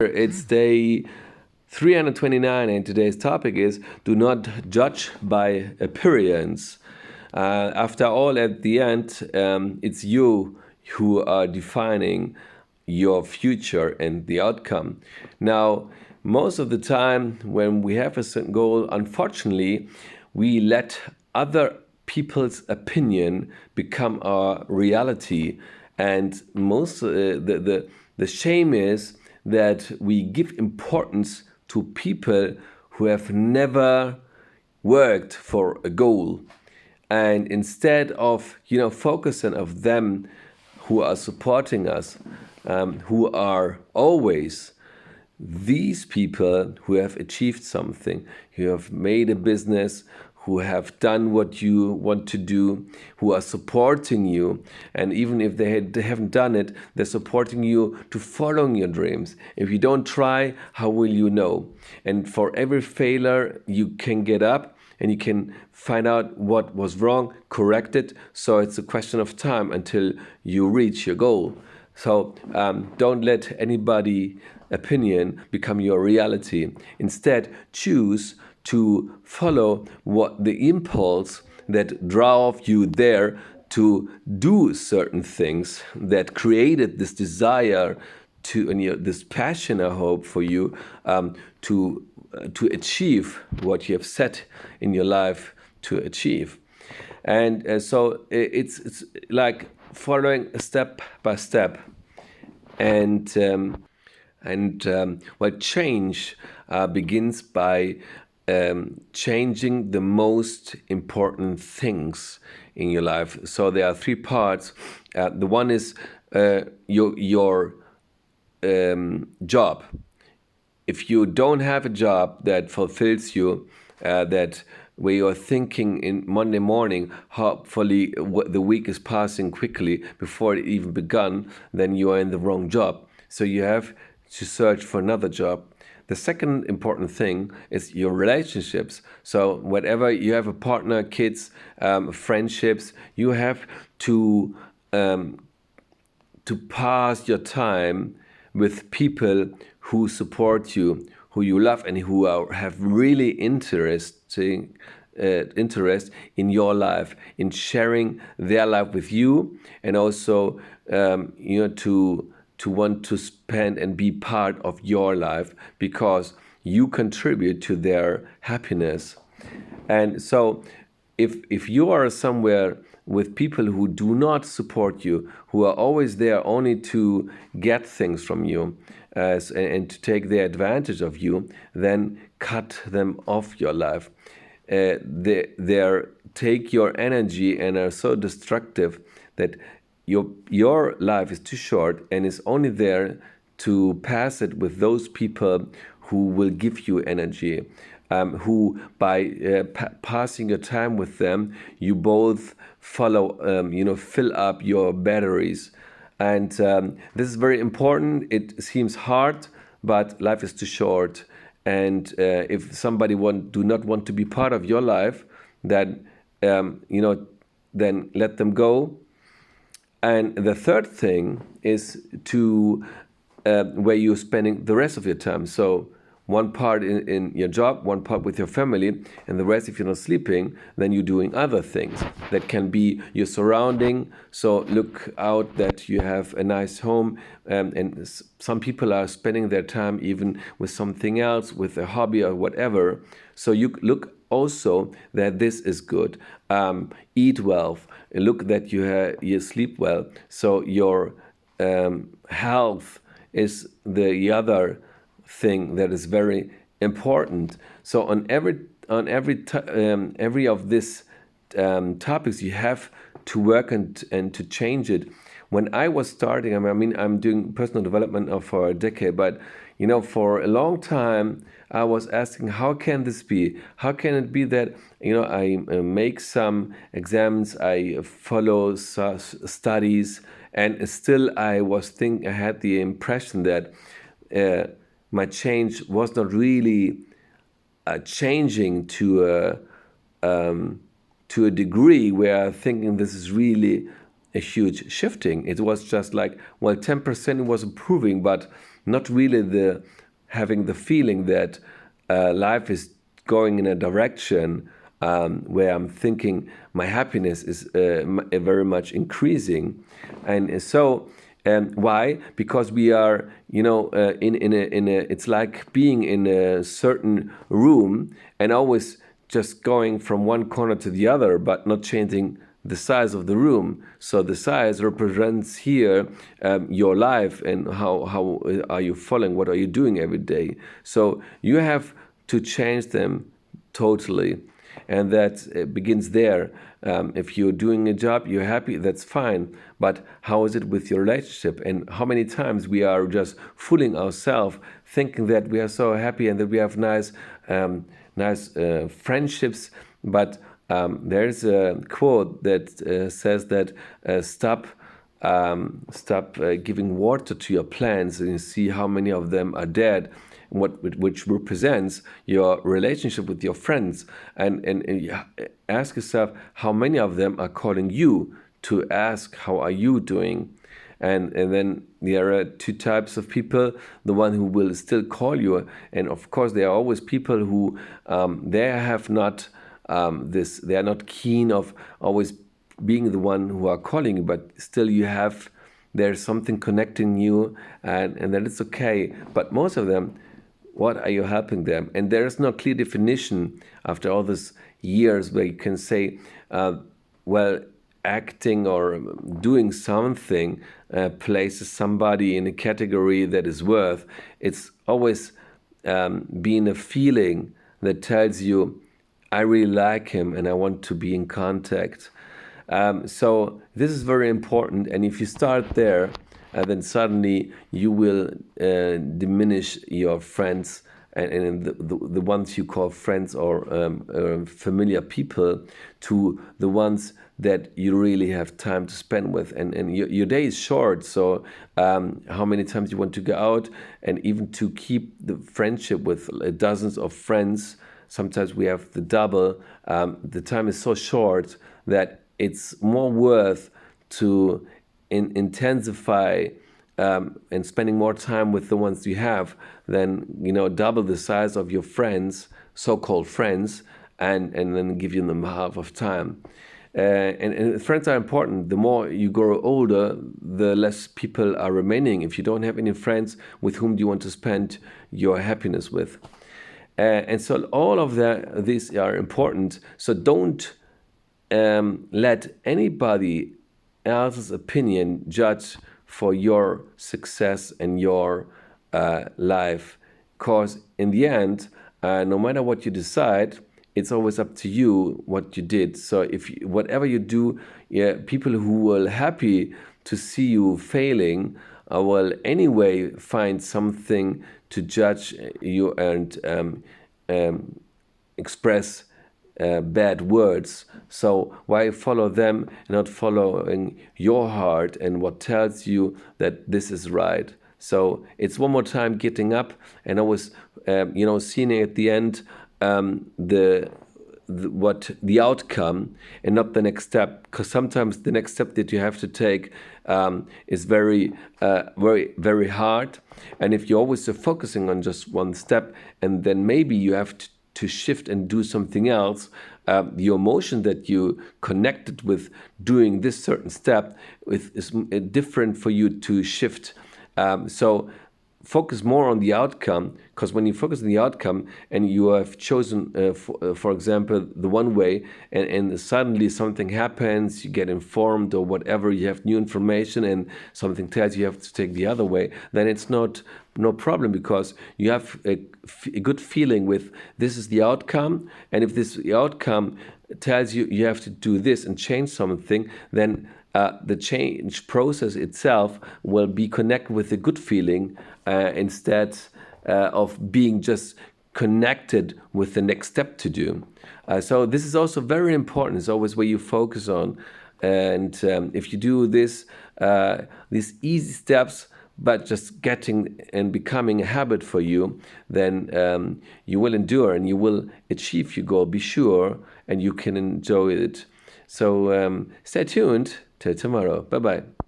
It's day 329, and today's topic is do not judge by appearance. After all, at the end, it's you who are defining your future and the outcome. Now, most of the time, when we have a certain goal, unfortunately, we let other people's opinion become our reality. And the shame is that we give importance to people who have never worked for a goal, and instead of focusing of them who are supporting us, who are always these people who have achieved something, who have made a business, who have done what you want to do, who are supporting you. And even if they haven't done it, they're supporting you to following your dreams. If you don't try, how will you know? And for every failure, you can get up and you can find out what was wrong, correct it. So it's a question of time until you reach your goal. So don't let anybody opinion become your reality. Instead, choose to follow what the impulse that drove you there to do certain things, that created this desire to, and this passion, I hope, for you to achieve what you have set in your life to achieve. And so it's like following step by step. Well, change begins by changing the most important things in your life. So there are three parts. The one is your job. If you don't have a job that fulfills you, that where you're thinking in Monday morning, hopefully the week is passing quickly before it even begun, then you are in the wrong job. So you have to search for another job. The second important thing is your relationships. So whatever you have, a partner, kids, friendships, you have to pass your time with people who support you, who you love, and who have really interest in your life, in sharing their life with you, and also to want to spend and be part of your life because you contribute to their happiness. And so if you are somewhere with people who do not support you, who are always there only to get things from you and to take their advantage of you, then cut them off your life. They take your energy and are so destructive that your life is too short and is only there to pass it with those people who will give you energy, who by passing your time with them, you both fill up your batteries. And this is very important. It seems hard, but life is too short. And if somebody do not want to be part of your life, then then let them go. And the third thing is to where you're spending the rest of your time. So one part in your job, one part with your family, and the rest, if you're not sleeping, then you're doing other things. That can be your surrounding. So look out that you have a nice home. And some people are spending their time even with something else, with a hobby or whatever. So you look also that this is good. Eat well. Look that you sleep well. So your health is the other thing that is very important. So on every of these topics, you have to work and to change it. When I was starting, I'm doing personal development for a decade, but for a long time, I was asking, how can this be? How can it be that I make some exams, I follow studies, and still I had the impression that my change was not really changing to a degree where I'm thinking this is really a huge shifting. It was just like, well, 10% was improving, but not really having the feeling that life is going in a direction where I'm thinking my happiness is very much increasing. And so why? Because we are, it's like being in a certain room and always just going from one corner to the other, but not changing the size of the room. So the size represents here your life and how are you following, what are you doing every day. So you have to change them totally. And that begins there. If you're doing a job, you're happy, that's fine. But how is it with your relationship? And how many times we are just fooling ourselves, thinking that we are so happy and that we have nice friendships. But there's a quote that says that stop giving water to your plants and you see how many of them are dead, which represents your relationship with your friends. And you ask yourself how many of them are calling you to ask how are you doing. And then there are two types of people: the one who will still call you, and of course there are always people who they have not they are not keen of always being the one who are calling you, but still there's something connecting you, and then it's okay. But most of them, what are you helping them? And there is no clear definition after all these years where you can say, well, acting or doing something places somebody in a category that is worth. It's always been a feeling that tells you, I really like him and I want to be in contact. So this is very important. And if you start there, then suddenly you will diminish your friends and the ones you call friends or familiar people to the ones that you really have time to spend with. And your day is short, so how many times you want to go out, and even to keep the friendship with dozens of friends, sometimes we have the double. The time is so short that it's more worth to intensify and spending more time with the ones you have than double the size of your friends, so-called friends, and then give them half of time. And friends are important. The more you grow older, the less people are remaining. If you don't have any friends, with whom do you want to spend your happiness with? And so all of these are important. So don't let anybody else's opinion judge for your success and your life, because in the end, no matter what you decide, it's always up to you what you did. So whatever you do, people who will happy to see you failing will anyway find something to judge you and express bad words. So why follow them and not following your heart and what tells you that this is right? So it's one more time getting up and always seeing at the end the outcome and not the next step, because sometimes the next step that you have to take is very very hard. And if you're always focusing on just one step, and then maybe you have to shift and do something else, the emotion that you connected with doing this certain step is different for you to shift. So focus more on the outcome, because when you focus on the outcome and you have chosen, for example, the one way, and suddenly something happens, you get informed or whatever, you have new information and something tells you have to take the other way, then it's no problem, because you have a good feeling with this is the outcome. And if the outcome tells you you have to do this and change something, then the change process itself will be connected with a good feeling instead of being just connected with the next step to do. So this is also very important. It's always where you focus on. And if you do these easy steps, but just getting and becoming a habit for you, then you will endure and you will achieve your goal, be sure, and you can enjoy it. So stay tuned till tomorrow. Bye-bye.